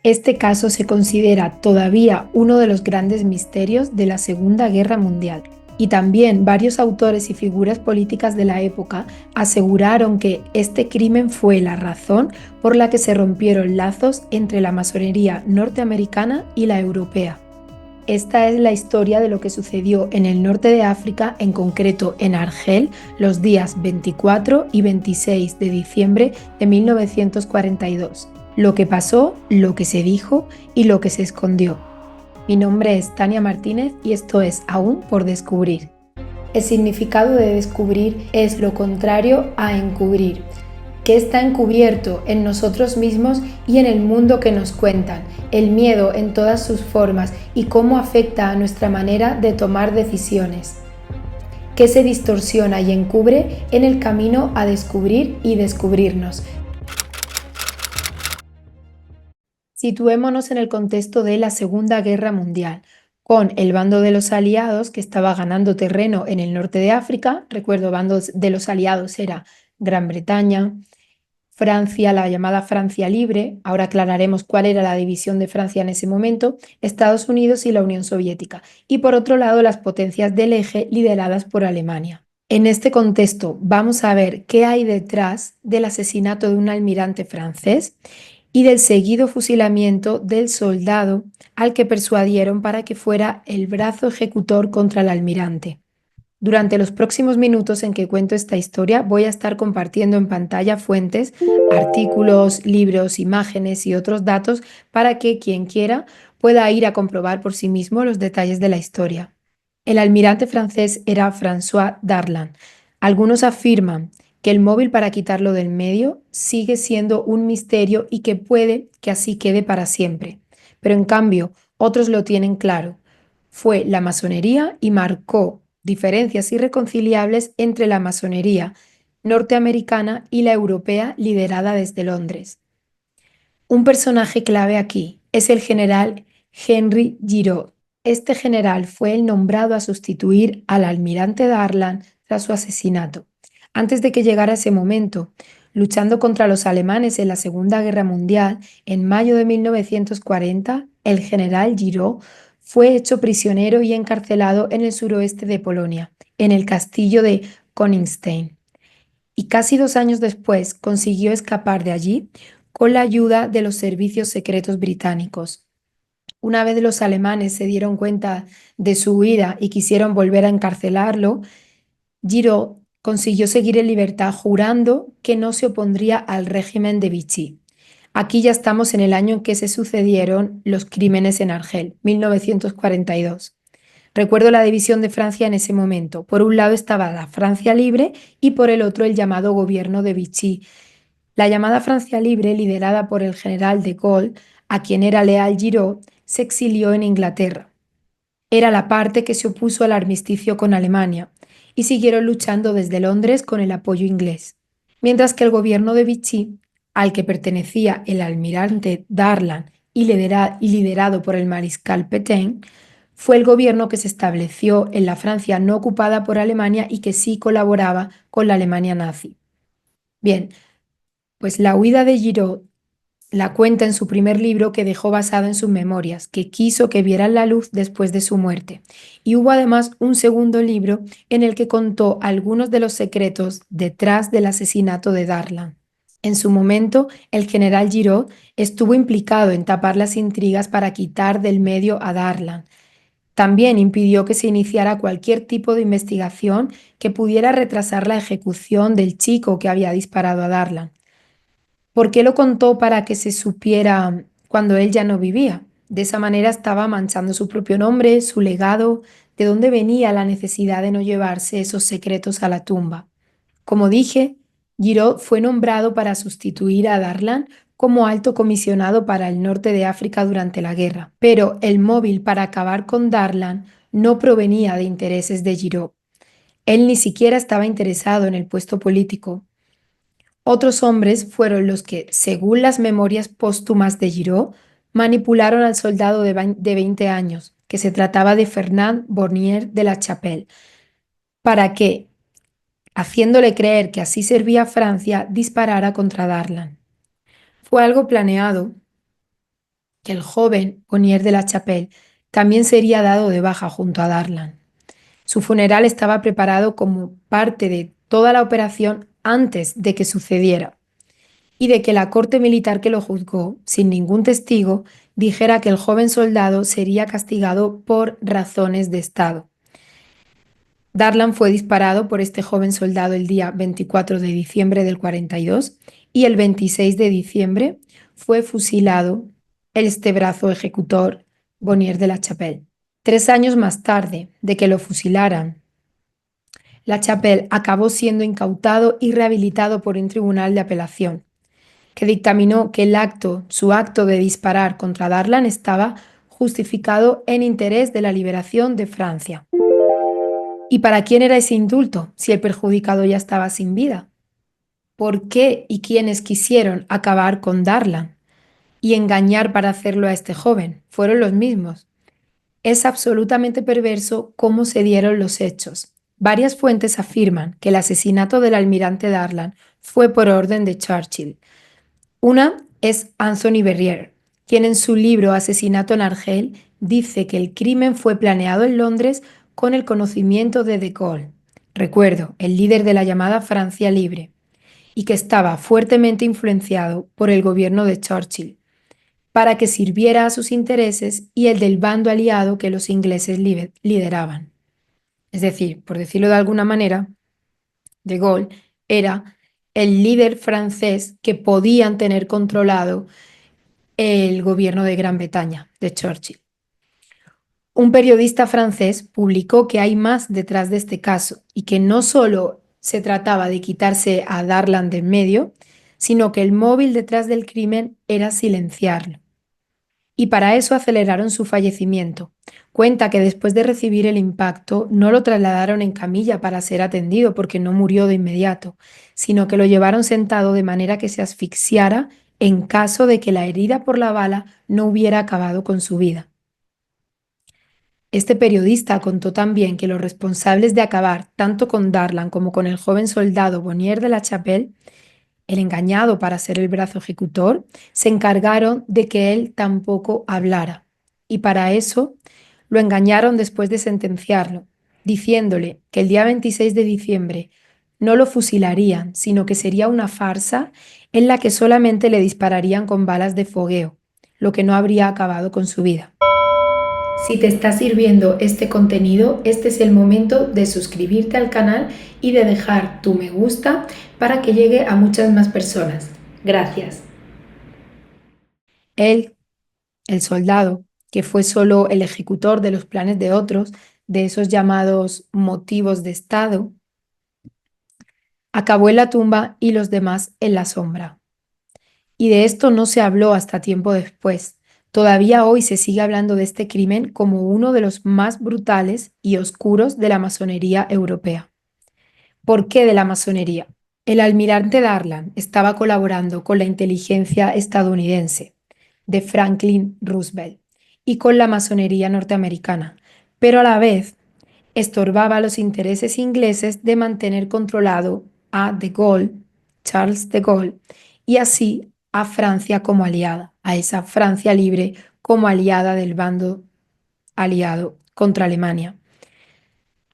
Este caso se considera todavía uno de los grandes misterios de la Segunda Guerra Mundial, y también varios autores y figuras políticas de la época aseguraron que este crimen fue la razón por la que se rompieron lazos entre la masonería norteamericana y la europea. Esta es la historia de lo que sucedió en el norte de África, en concreto en Argel, los días 24 y 26 de diciembre de 1942. Lo que pasó, lo que se dijo y lo que se escondió. Mi nombre es Tania Martínez y esto es Aún por descubrir. El significado de descubrir es lo contrario a encubrir, que está encubierto en nosotros mismos y en el mundo que nos cuentan, el miedo en todas sus formas y cómo afecta a nuestra manera de tomar decisiones, que se distorsiona y encubre en el camino a descubrir y descubrirnos. Situémonos en el contexto de la Segunda Guerra Mundial, con el bando de los aliados que estaba ganando terreno en el norte de África. Recuerdo, bandos de los aliados era Gran Bretaña, Francia, la llamada Francia Libre, ahora aclararemos cuál era la división de Francia en ese momento, Estados Unidos y la Unión Soviética, y por otro lado las potencias del eje lideradas por Alemania. En este contexto vamos a ver qué hay detrás del asesinato de un almirante francés y del seguido fusilamiento del soldado al que persuadieron para que fuera el brazo ejecutor contra el almirante. Durante los próximos minutos en que cuento esta historia voy a estar compartiendo en pantalla fuentes, artículos, libros, imágenes y otros datos para que quien quiera pueda ir a comprobar por sí mismo los detalles de la historia. El almirante francés era François Darlan. Algunos afirman que el móvil para quitarlo del medio sigue siendo un misterio y que puede que así quede para siempre. Pero en cambio, otros lo tienen claro. Fue la masonería y marcó diferencias irreconciliables entre la masonería norteamericana y la europea liderada desde Londres. Un personaje clave aquí es el general Henry Giraud. Este general fue el nombrado a sustituir al almirante Darlan tras su asesinato. Antes de que llegara ese momento, luchando contra los alemanes en la Segunda Guerra Mundial, en mayo de 1940, el general Giraud fue hecho prisionero y encarcelado en el suroeste de Polonia, en el castillo de Königsstein, y casi 2 años después consiguió escapar de allí con la ayuda de los servicios secretos británicos. Una vez los alemanes se dieron cuenta de su huida y quisieron volver a encarcelarlo, Giraud consiguió seguir en libertad jurando que no se opondría al régimen de Vichy. Aquí ya estamos en el año en que se sucedieron los crímenes en Argel, 1942. Recuerdo la división de Francia en ese momento. Por un lado estaba la Francia libre y por el otro el llamado gobierno de Vichy. La llamada Francia libre, liderada por el general de Gaulle, a quien era leal Giraud, se exilió en Inglaterra. Era la parte que se opuso al armisticio con Alemania y siguieron luchando desde Londres con el apoyo inglés. Mientras que el gobierno de Vichy, al que pertenecía el almirante Darlan y liderado por el mariscal Pétain, fue el gobierno que se estableció en la Francia no ocupada por Alemania y que sí colaboraba con la Alemania nazi. Bien, pues la huida de Giraud la cuenta en su primer libro, que dejó basado en sus memorias, que quiso que vieran la luz después de su muerte. Y hubo además un segundo libro en el que contó algunos de los secretos detrás del asesinato de Darlan. En su momento, el general Giraud estuvo implicado en tapar las intrigas para quitar del medio a Darlan. También impidió que se iniciara cualquier tipo de investigación que pudiera retrasar la ejecución del chico que había disparado a Darlan. ¿Por qué lo contó para que se supiera cuando él ya no vivía? De esa manera estaba manchando su propio nombre, su legado, de dónde venía la necesidad de no llevarse esos secretos a la tumba. Como dije, Giraud fue nombrado para sustituir a Darlan como alto comisionado para el norte de África durante la guerra, pero el móvil para acabar con Darlan no provenía de intereses de Giraud. Él ni siquiera estaba interesado en el puesto político. Otros hombres fueron los que, según las memorias póstumas de Giraud, manipularon al soldado de 20 años, que se trataba de Fernand Bornier de la Chapelle, para que, haciéndole creer que así servía a Francia, disparara contra Darlan. Fue algo planeado que el joven Bonnier de la Chapelle también sería dado de baja junto a Darlan. Su funeral estaba preparado como parte de toda la operación antes de que sucediera y de que la corte militar que lo juzgó, sin ningún testigo, dijera que el joven soldado sería castigado por razones de Estado. Darlan fue disparado por este joven soldado el día 24 de diciembre del 42 y el 26 de diciembre fue fusilado este brazo ejecutor Bonnier de la Chapelle. 3 años más tarde de que lo fusilaran, la Chapelle acabó siendo incautado y rehabilitado por un tribunal de apelación, que dictaminó que su acto de disparar contra Darlan estaba justificado en interés de la liberación de Francia. ¿Y para quién era ese indulto si el perjudicado ya estaba sin vida? ¿Por qué y quiénes quisieron acabar con Darlan y engañar para hacerlo a este joven? Fueron los mismos. Es absolutamente perverso cómo se dieron los hechos. Varias fuentes afirman que el asesinato del almirante Darlan fue por orden de Churchill. Una es Anthony Berrier, quien en su libro Asesinato en Argel dice que el crimen fue planeado en Londres con el conocimiento de De Gaulle, recuerdo, el líder de la llamada Francia Libre, y que estaba fuertemente influenciado por el gobierno de Churchill, para que sirviera a sus intereses y el del bando aliado que los ingleses lideraban. Es decir, por decirlo de alguna manera, De Gaulle era el líder francés que podían tener controlado el gobierno de Gran Bretaña, de Churchill. Un periodista francés publicó que hay más detrás de este caso y que no solo se trataba de quitarse a Darlan de en medio, sino que el móvil detrás del crimen era silenciarlo. Y para eso aceleraron su fallecimiento. Cuenta que después de recibir el impacto no lo trasladaron en camilla para ser atendido porque no murió de inmediato, sino que lo llevaron sentado de manera que se asfixiara en caso de que la herida por la bala no hubiera acabado con su vida. Este periodista contó también que los responsables de acabar tanto con Darlan como con el joven soldado Bonnier de la Chapelle, el engañado para ser el brazo ejecutor, se encargaron de que él tampoco hablara. Y para eso lo engañaron después de sentenciarlo, diciéndole que el día 26 de diciembre no lo fusilarían, sino que sería una farsa en la que solamente le dispararían con balas de fogueo, lo que no habría acabado con su vida. Si te está sirviendo este contenido, este es el momento de suscribirte al canal y de dejar tu me gusta para que llegue a muchas más personas. Gracias. Él, el soldado, que fue solo el ejecutor de los planes de otros, de esos llamados motivos de Estado, acabó en la tumba y los demás en la sombra. Y de esto no se habló hasta tiempo después. Todavía hoy se sigue hablando de este crimen como uno de los más brutales y oscuros de la masonería europea. ¿Por qué de la masonería? El almirante Darlan estaba colaborando con la inteligencia estadounidense de Franklin Roosevelt y con la masonería norteamericana, pero a la vez estorbaba los intereses ingleses de mantener controlado a de Gaulle, Charles de Gaulle, y así a Francia como aliada, a esa Francia libre como aliada del bando aliado contra Alemania.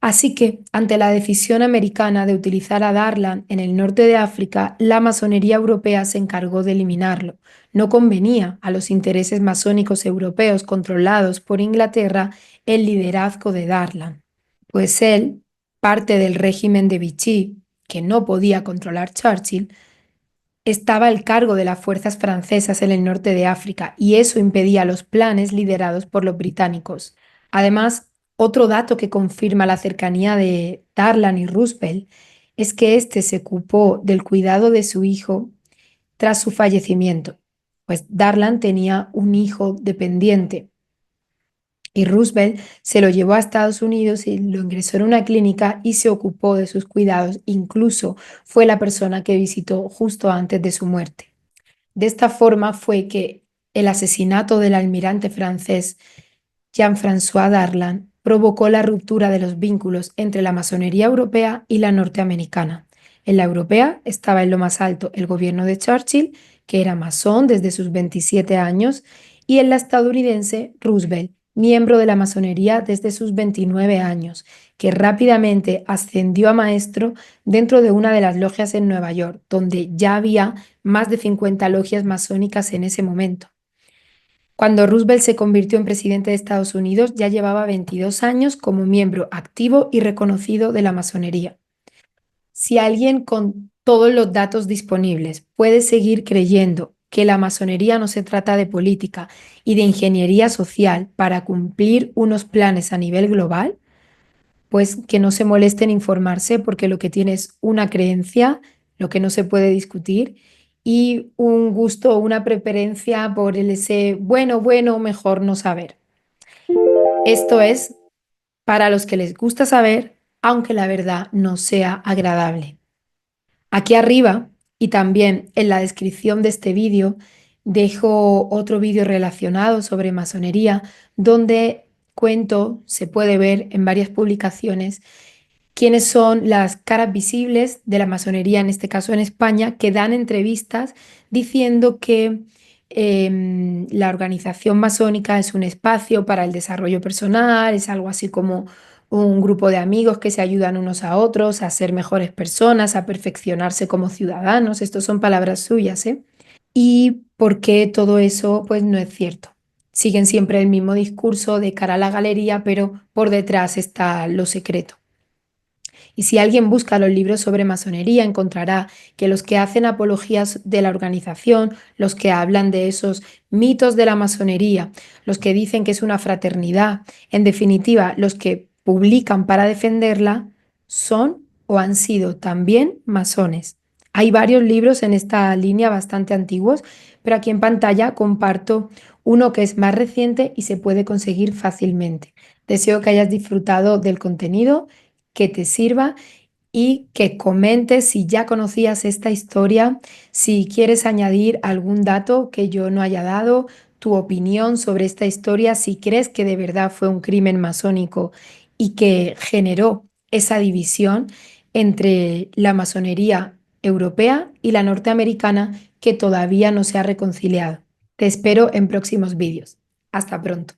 Así que, ante la decisión americana de utilizar a Darlan en el norte de África, la masonería europea se encargó de eliminarlo. No convenía a los intereses masónicos europeos controlados por Inglaterra el liderazgo de Darlan, pues él, parte del régimen de Vichy, que no podía controlar Churchill, estaba al cargo de las fuerzas francesas en el norte de África y eso impedía los planes liderados por los británicos. Además, otro dato que confirma la cercanía de Darlan y Roosevelt es que éste se ocupó del cuidado de su hijo tras su fallecimiento, pues Darlan tenía un hijo dependiente y Roosevelt se lo llevó a Estados Unidos y lo ingresó en una clínica y se ocupó de sus cuidados. Incluso fue la persona que visitó justo antes de su muerte. De esta forma fue que el asesinato del almirante francés Jean-François Darlan provocó la ruptura de los vínculos entre la masonería europea y la norteamericana. En la europea estaba en lo más alto el gobierno de Churchill, que era masón desde sus 27 años, y en la estadounidense Roosevelt, miembro de la masonería desde sus 29 años, que rápidamente ascendió a maestro dentro de una de las logias en Nueva York, donde ya había más de 50 logias masónicas en ese momento. Cuando Roosevelt se convirtió en presidente de Estados Unidos, ya llevaba 22 años como miembro activo y reconocido de la masonería. Si alguien con todos los datos disponibles puede seguir creyendo que la masonería no se trata de política y de ingeniería social para cumplir unos planes a nivel global, pues que no se moleste en informarse porque lo que tiene es una creencia, lo que no se puede discutir, y un gusto o una preferencia por el ese bueno, mejor no saber. Esto es para los que les gusta saber, aunque la verdad no sea agradable. Aquí arriba y también en la descripción de este vídeo dejo otro vídeo relacionado sobre masonería donde cuento, se puede ver en varias publicaciones, quiénes son las caras visibles de la masonería, en este caso en España, que dan entrevistas diciendo que la organización masónica es un espacio para el desarrollo personal, es algo así como un grupo de amigos que se ayudan unos a otros a ser mejores personas, a perfeccionarse como ciudadanos. Estos son palabras suyas, ¿eh? Y por qué todo eso, pues no es cierto. Siguen siempre el mismo discurso de cara a la galería, pero por detrás está lo secreto. Y si alguien busca los libros sobre masonería, encontrará que los que hacen apologías de la organización, los que hablan de esos mitos de la masonería, los que dicen que es una fraternidad, en definitiva, los que publican para defenderla, son o han sido también masones. Hay varios libros en esta línea bastante antiguos, pero aquí en pantalla comparto uno que es más reciente y se puede conseguir fácilmente. Deseo que hayas disfrutado del contenido, que te sirva y que comentes si ya conocías esta historia, si quieres añadir algún dato que yo no haya dado, tu opinión sobre esta historia, si crees que de verdad fue un crimen masónico y que generó esa división entre la masonería europea y la norteamericana que todavía no se ha reconciliado. Te espero en próximos vídeos. Hasta pronto.